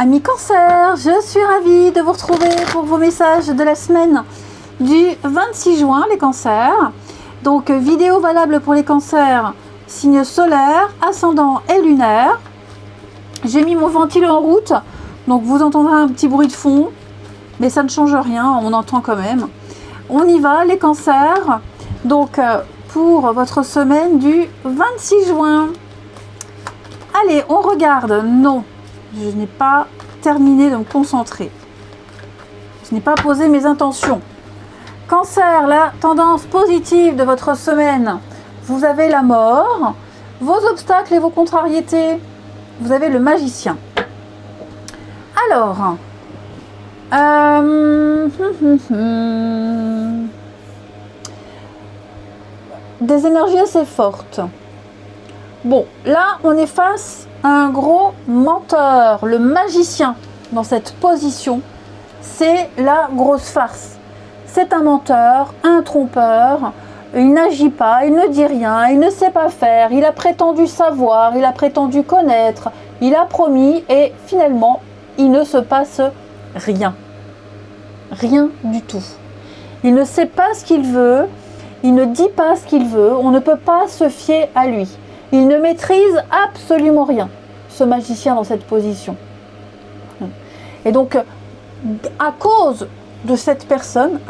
Amis Cancer, je suis ravie de vous retrouver pour vos messages de la semaine du 26 juin, les cancers. Donc, vidéo valable pour les cancers, signe solaire, ascendant et lunaire. J'ai mis mon ventilo en route, donc vous entendrez un petit bruit de fond, mais ça ne change rien, on entend quand même. On y va, les cancers. Donc, pour votre semaine du 26 juin. Allez, on regarde. Non, je n'ai pas terminé de me concentrer. Je n'ai pas posé mes intentions. Cancer, la tendance positive de votre semaine. Vous avez la mort, vos obstacles et vos contrariétés. Vous avez le magicien. Alors, des énergies assez fortes. Bon, là, on est face à un gros menteur, le magicien, dans cette position. C'est la grosse farce. C'est un menteur, un trompeur. Il n'agit pas, il ne dit rien, il ne sait pas faire. Il a prétendu savoir, il a prétendu connaître. Il a promis et finalement, il ne se passe rien. Rien du tout. Il ne sait pas ce qu'il veut. Il ne dit pas ce qu'il veut. On ne peut pas se fier à lui. Il ne maîtrise absolument rien, ce magicien dans cette position. Et donc, à cause de cette personne,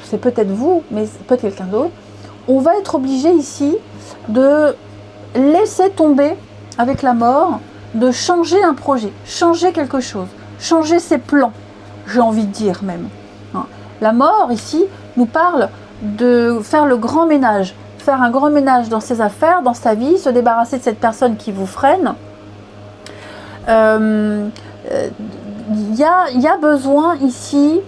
c'est peut-être vous, mais peut-être quelqu'un d'autre, on va être obligé ici de laisser tomber avec la mort, de changer un projet, changer quelque chose, changer ses plans, j'ai envie de dire même. La mort ici nous parle de faire le grand ménage, faire un grand ménage dans ses affaires, dans sa vie, se débarrasser de cette personne qui vous freine. Il y a besoin ici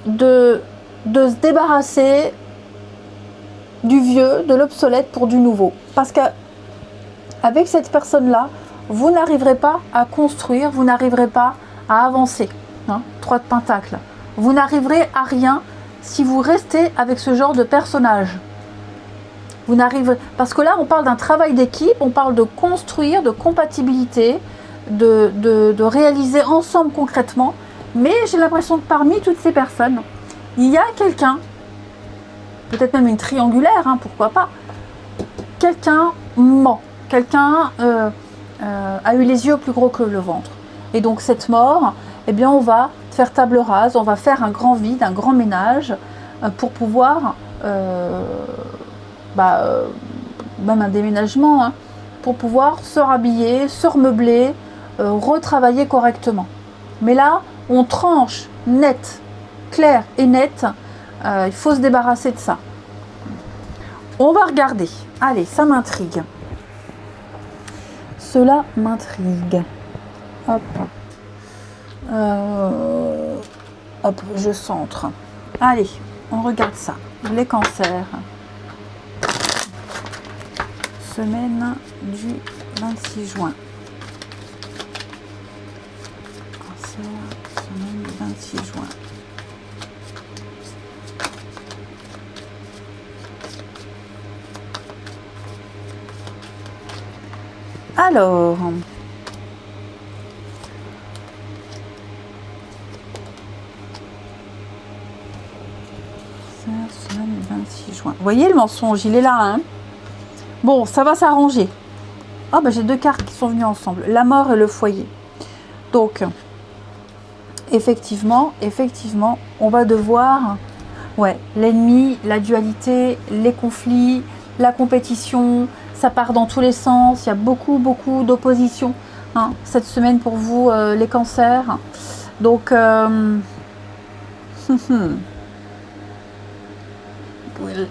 de se débarrasser du vieux, de l'obsolète pour du nouveau. Parce qu'avec cette personne-là, vous n'arriverez pas à construire, vous n'arriverez pas à avancer. 3 de pentacles. Vous n'arriverez à rien si vous restez avec ce genre de personnage. Vous n'arriverez... Parce que là, on parle d'un travail d'équipe, on parle de construire, de compatibilité, de réaliser ensemble concrètement. Mais j'ai l'impression que parmi toutes ces personnes, il y a quelqu'un, peut-être même une triangulaire, pourquoi pas, quelqu'un ment, quelqu'un a eu les yeux plus gros que le ventre. Et donc cette mort, eh bien on va faire table rase, on va faire un grand vide, un grand ménage pour pouvoir, même un déménagement, pour pouvoir se rhabiller, se remeubler, retravailler correctement. Mais là, on tranche net, clair et net, il faut se débarrasser de ça. On va regarder. Allez, ça m'intrigue. Cela m'intrigue. Hop. Hop, je centre. Allez, on regarde ça. Les cancers. Semaine du 26 juin. Cancer, semaine du 26 juin. Alors... semaine du 26 juin. Vous voyez le mensonge, il est là. Bon, ça va s'arranger. Ah, j'ai 2 cartes qui sont venues ensemble. La mort et le foyer. Donc, effectivement, on va devoir... Ouais, l'ennemi, la dualité, les conflits, la compétition, ça part dans tous les sens. Il y a beaucoup d'opposition cette semaine pour vous, les cancers. Donc...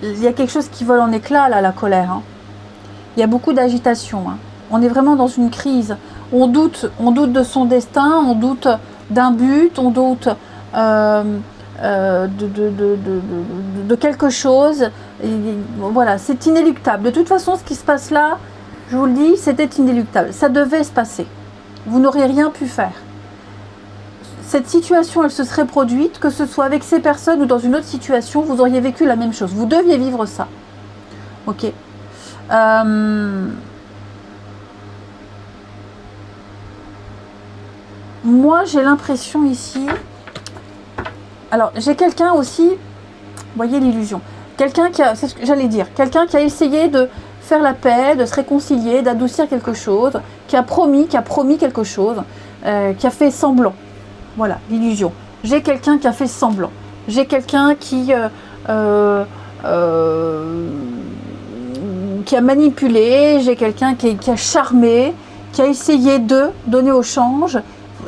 il y a quelque chose qui vole en éclats, là, la colère. Il y a beaucoup d'agitation. On est vraiment dans une crise. On doute de son destin, on doute d'un but, on doute de quelque chose. Et voilà, c'est inéluctable. De toute façon, ce qui se passe là, je vous le dis, c'était inéluctable. Ça devait se passer. Vous n'auriez rien pu faire. Cette situation, elle se serait produite, que ce soit avec ces personnes ou dans une autre situation, vous auriez vécu la même chose. Vous deviez vivre ça. Ok. moi j'ai l'impression ici, alors j'ai quelqu'un aussi, vous voyez l'illusion, quelqu'un qui a, c'est ce que j'allais dire, quelqu'un qui a essayé de faire la paix, de se réconcilier, d'adoucir quelque chose, qui a promis quelque chose, qui a fait semblant. Voilà, l'illusion. J'ai quelqu'un qui a fait semblant. J'ai quelqu'un qui a manipulé, j'ai quelqu'un qui a charmé, qui a essayé de donner au change.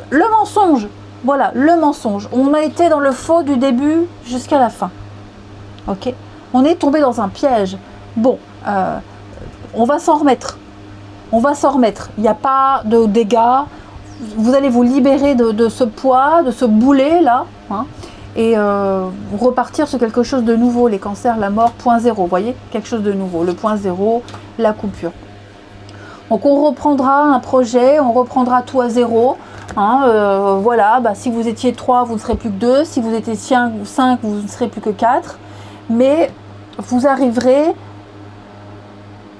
Le mensonge, voilà, le mensonge. On a été dans le faux du début jusqu'à la fin. Ok ? On est tombé dans un piège. Bon, on va s'en remettre. On va s'en remettre. Il n'y a pas de dégâts. Vous allez vous libérer de ce poids, de ce boulet là, hein, et repartir sur quelque chose de nouveau. Les cancers, la mort, point zéro. Vous voyez, quelque chose de nouveau. Le point zéro, la coupure. Donc on reprendra un projet, on reprendra tout à zéro. Hein, voilà, bah, si vous étiez 3, vous ne serez plus que 2. Si vous étiez 5, vous ne serez plus que 4. Mais vous arriverez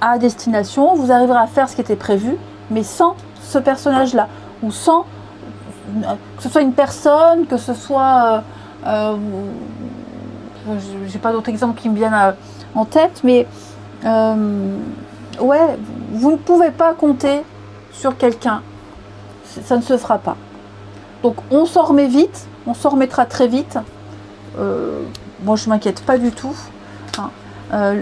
à destination, vous arriverez à faire ce qui était prévu, mais sans ce personnage-là, ou sans que ce soit une personne, que ce soit... j'ai pas d'autres exemples qui me viennent en tête, mais ouais, vous ne pouvez pas compter sur quelqu'un, ça ne se fera pas. Donc on s'en remet vite, on s'en remettra très vite. Moi je m'inquiète pas du tout. Hein.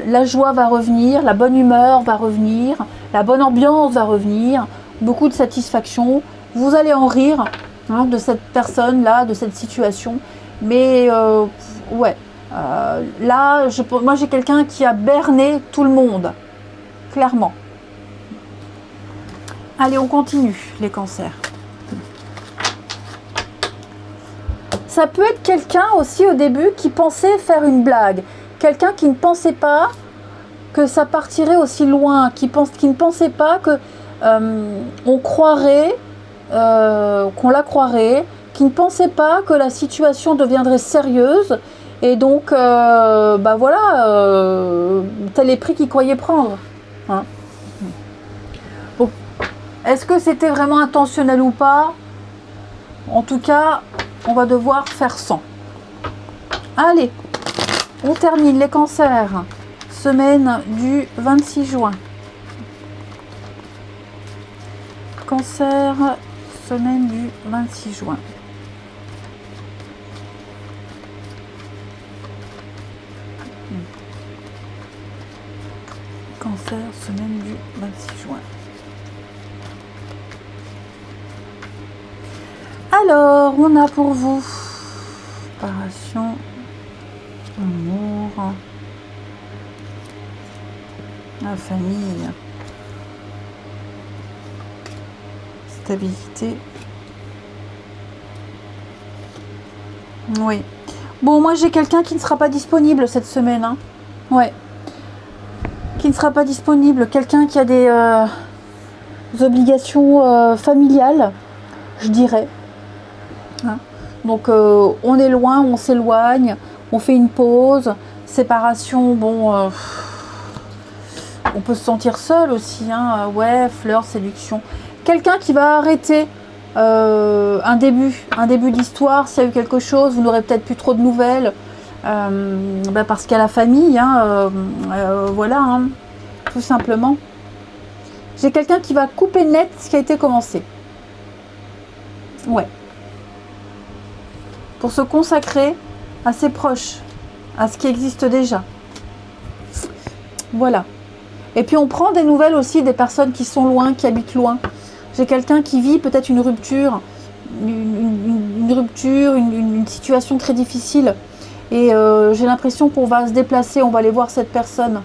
La joie va revenir, la bonne humeur va revenir, la bonne ambiance va revenir, beaucoup de satisfaction. Vous allez en rire, hein, de cette personne-là, de cette situation. Mais ouais, là, moi j'ai quelqu'un qui a berné tout le monde, clairement. Allez, on continue, les cancers. Ça peut être quelqu'un aussi au début qui pensait faire une blague. Quelqu'un qui ne pensait pas que ça partirait aussi loin, qui ne pensait pas que on croirait, qu'on la croirait, qui ne pensait pas que la situation deviendrait sérieuse, et donc, bah voilà, tel est prix qu'il croyait prendre. Hein. Bon. Est-ce que c'était vraiment intentionnel ou pas? En tout cas, on va devoir faire sans. Allez, on termine les cancers. Semaine du 26 juin. Cancer, semaine du 26 juin. Cancer, semaine du 26 juin. Alors, on a pour vous séparation, amour, la famille, stabilité. Oui. Bon, moi j'ai quelqu'un qui ne sera pas disponible cette semaine. Hein. Ouais. Qui ne sera pas disponible. Quelqu'un qui a des obligations familiales, je dirais. Hein. Donc on est loin, on s'éloigne, on fait une pause. Séparation, bon... on peut se sentir seul aussi, hein. Ouais, fleurs, séduction. Quelqu'un qui va arrêter un début d'histoire, s'il y a eu quelque chose, vous n'aurez peut-être plus trop de nouvelles, bah parce qu'il y a la famille, hein, voilà, hein, tout simplement. J'ai quelqu'un qui va couper net ce qui a été commencé. Ouais. Pour se consacrer à ses proches, à ce qui existe déjà. Voilà. Et puis on prend des nouvelles aussi des personnes qui sont loin, qui habitent loin. J'ai quelqu'un qui vit peut-être une rupture, une situation très difficile. Et j'ai l'impression qu'on va se déplacer, on va aller voir cette personne.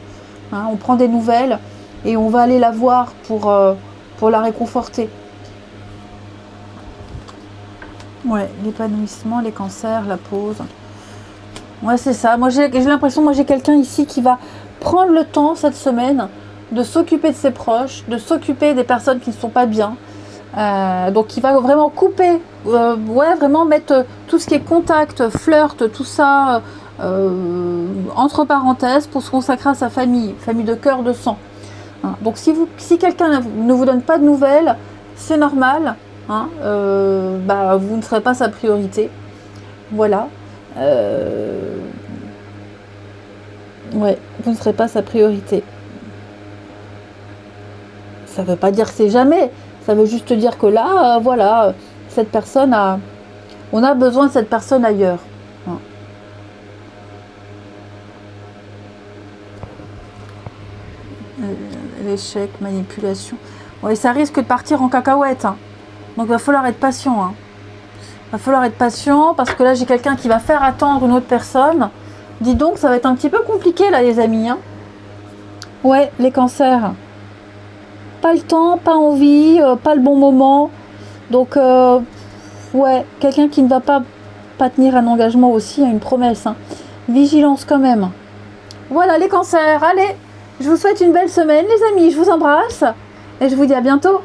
Hein, on prend des nouvelles et on va aller la voir pour la réconforter. Ouais, l'épanouissement, les cancers, la pause. Ouais, c'est ça. Moi, j'ai l'impression, moi j'ai quelqu'un ici qui va prendre le temps cette semaine de s'occuper de ses proches, de s'occuper des personnes qui ne sont pas bien. Donc il va vraiment couper, ouais, vraiment mettre tout ce qui est contact, flirt, tout ça entre parenthèses pour se consacrer à sa famille de cœur, de sang. Hein. Donc si quelqu'un ne vous donne pas de nouvelles, c'est normal. hein, bah, vous ne serez pas sa priorité. Voilà. Ouais, vous ne serez pas sa priorité. Ça ne veut pas dire que c'est jamais. Ça veut juste dire que là, voilà, cette personne a... On a besoin de cette personne ailleurs. Hein. L'échec, manipulation. Ouais, ça risque de partir en cacahuète. Hein. Donc il va falloir être patient. Hein. Il va falloir être patient parce que là j'ai quelqu'un qui va faire attendre une autre personne. Dis donc, ça va être un petit peu compliqué là les amis. Hein. Ouais, les cancers. Pas le temps, pas envie, pas le bon moment. Donc ouais, quelqu'un qui ne va pas tenir un engagement aussi, une promesse. Hein. Vigilance quand même. Voilà les cancers, allez, je vous souhaite une belle semaine les amis, je vous embrasse et je vous dis à bientôt.